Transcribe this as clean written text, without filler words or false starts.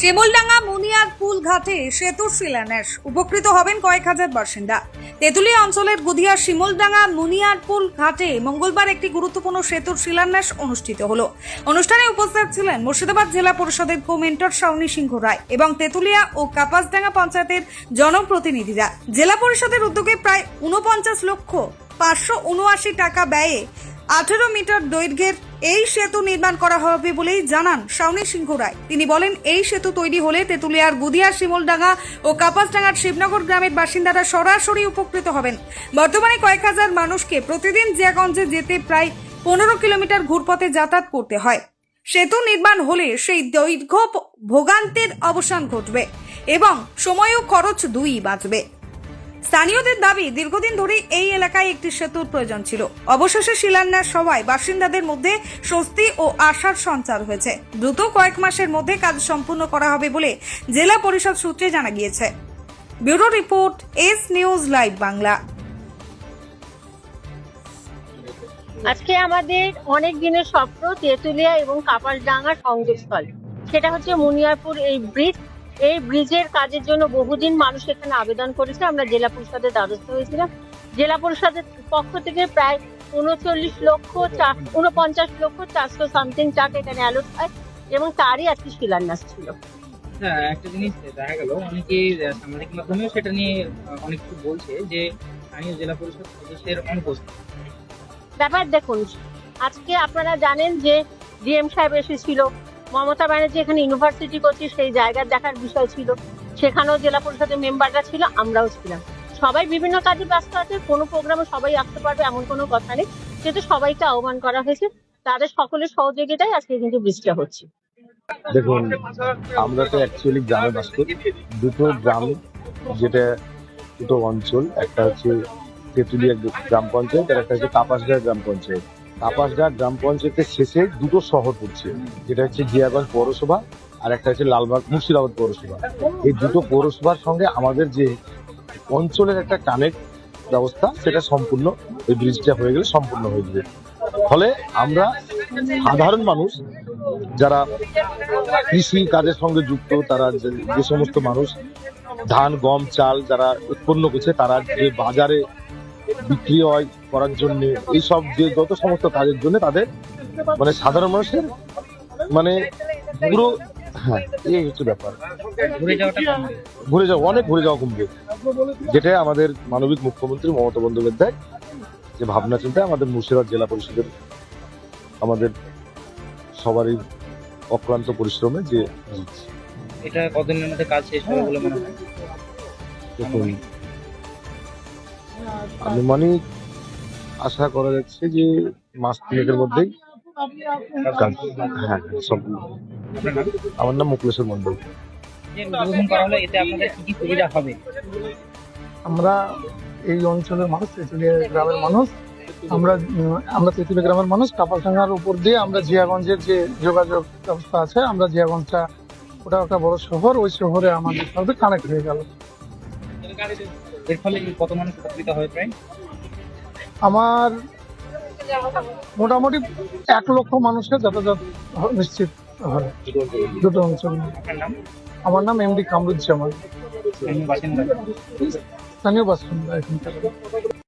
শিমুলডাঙ্গা মুনিয়ারপুল ঘাটে সেতুর শিলান্যাস, উপকৃত হবেন কয়েক হাজার বাসিন্দা। তেঁতুলিয়া অঞ্চলের গুদিয়া শিমুলডাঙ্গা মুনিয়ারপুল ঘাটে মঙ্গলবার একটি গুরুত্বপূর্ণ সেতুর শিলান্যাস অনুষ্ঠিত হলো। অনুষ্ঠানে উপস্থিত ছিলেন মুর্শিদাবাদ জেলা পরিষদের কো-মেন্টর শাওনি সিংহ রায় এবং তেঁতুলিয়া ও কাপাসডাঙ্গা পঞ্চায়েতের জনপ্রতিনিধিরা। জেলা পরিষদের উদ্যোগে প্রায় 49,579 টাকা ব্যয়ে 18 মিটার দৈর্ঘ্যের এই সেতু নির্মাণ করা হবে বলেই জানান শাওনি সিংহ রায়। তিনি বলেন, এই সেতু তৈরি হলে তেঁতুলিয়ার গুদিয়া, শিমুলডাঙ্গা ও কাপাসডাঙ্গার শিবনগর গ্রামের বাসিন্দারা সরাসরি উপকৃত হবেন। বর্তমানে কয়েক হাজার মানুষকে প্রতিদিন জিয়াগঞ্জে যেতে প্রায় 15 কিলোমিটার ঘুরপথে যাতায়াত করতে হয়। সেতু নির্মাণ হলে সেই দৈর্ঘ্য ভোগান্তির অবসান ঘটবে এবং সময় ও খরচ দুই বাঁচবে। স্থানীয়দের দাবি, দীর্ঘদিন ধরে এই এলাকায় একটি সেতুর প্রয়োজন ছিল। অবশেষে শিলান্যাস হওয়ায় বাসিন্দাদের মধ্যে স্বস্তি ও আশার সঞ্চার হয়েছে। দ্রুত কয়েক মাসের মধ্যে কাজ সম্পূর্ণ করা হবে বলে জেলা পরিষদ সূত্রে জানা গিয়েছে। Bureau report, S news live Bangla. আজকে আমাদের অনেক দিনের স্বপ্ন তেঁতুলিয়া এবং কাপাসডাঙ্গার সংযোগস্থল, সেটা হচ্ছে মুনিয়ারপুর এই ব্রিজ। এই ব্রিজের কাজের জন্য বহুদিন মানুষ এখানে আবেদন করেছে। আমরা জেলা পরিষদের দ্বারস্থ হয়েছিলাম। জেলা পরিষদের পক্ষ থেকে প্রায় 49,400 সামথিং টাকা এখানে অ্যালোট হয় এবং তারই আজকে শিলান্যাস ছিল। হ্যাঁ, একটা জিনিস দেখা গেল, অনেকেই সামাজিক মাধ্যমেও সেটা নিয়ে অনেক কিছু বলছে যে স্থানীয় জেলা পরিষদ সদস্যের অনুপস্থিত। ব্যাপার দেখুন, আজকে আপনারা জানেন যে ডিএম সাহেব এসেছিল, মমতা ব্যানার্জি এখানে ইউনিভার্সিটি করছে, সেই জায়গা দেখার বিষয় ছিল। সেখানেও জেলা পরিষদের মেম্বাররা ছিল, আমরাও ছিলাম। সবাই বিভিন্ন কাজে ব্যস্ত আছে, কোনো প্রোগ্রামে সবাই আসতে পারবে এমন কোনো কথা নেই, কিন্তু সবাইকে আহ্বান করা হয়েছে। তাদের সকলের সহযোগিতায় আজকে কিন্তু বৃষ্টিটা হচ্ছে। দেখুন, আমরা তো অ্যাকচুয়ালি গ্রামে বাস করি। দুটো গ্রাম, যেটা দুটো অঞ্চল, একটা হচ্ছে তেঁতুলিয়া গ্রাম পঞ্চায়েত আর একটা হচ্ছে কাপাসডাঙ্গা গ্রাম পঞ্চায়েত। কাপাসডাঙ্গা গ্রাম পঞ্চায়েতের শেষে দুটো শহর পড়ছে, যেটা হচ্ছে জিয়াগঞ্জ পৌরসভা আর একটা হচ্ছে লালবাগ মুর্শিদাবাদ পৌরসভা। এই দুটো পৌরসভার সঙ্গে আমাদের যে অঞ্চলের একটা কানেক্ট ব্যবস্থা, সেটা সম্পূর্ণ এই ব্রিজটা হয়ে গেলে সম্পূর্ণ হয়ে যাবে। ফলে আমরা সাধারণ মানুষ যারা কৃষি কাজের সঙ্গে যুক্ত, তারা যে সমস্ত মানুষ ধান, গম, চাল যারা উৎপন্ন করছে, তারা যে বাজারে বিক্রি হয় করার জন্য, এইসব যে যত সমস্ত কাজের জন্য তাদের মানে সাধারণ মানুষের মানে পুরো, হ্যাঁ, এই হচ্ছে ব্যাপার। অনেক ঘুরে যাওয়া কমবে, যেটা আমাদের মানবিক মুখ্যমন্ত্রী মমতা বন্দ্যোপাধ্যায় যে ভাবনা চিন্তা, আমাদের মুর্শিদাবাদ জেলা পরিষদের আমাদের সবারই অক্লান্ত পরিশ্রমে যে এটা কতদিনের মধ্যে কাজ শেষ হবে বলে মনে হয়? দেখুন, আনুমানিক আশা করা যাচ্ছে যে মাস তিনেকের মধ্যেই কাজ। হ্যাঁ, সম্পূর্ণ। আমার নাম মুকুলেশ্বর মন্ডল। উদ্বোধন করা হলে এতে আপনাদের কি কি সুবিধা হবে? আমরা এই অঞ্চলের মানুষ, তেঁতুলিয়া গ্রামের মানুষ, আমরা তেঁতুলিয়া গ্রামের মানুষ। কাপাসডাঙ্গার উপর দিয়ে আমরা জিয়াগঞ্জের যে যোগাযোগ ব্যবস্থা আছে, আমরা জিয়াগঞ্জটা, ওটা একটা বড় শহর, ওই শহরে আমাদের সাথে কানেক্ট হয়ে গেল। এর ফলে কত মানুষ উপকৃত হয়? প্রায় আমার মোটামুটি 1 লক্ষ মানুষের যাতায়াত নিশ্চিত হয় দুটো অঞ্চল। আপনার নাম? আমার নাম এমডি কামরুজ্জামান, বাসিন্দা। স্থানীয় বাসিন্দা এখানকার।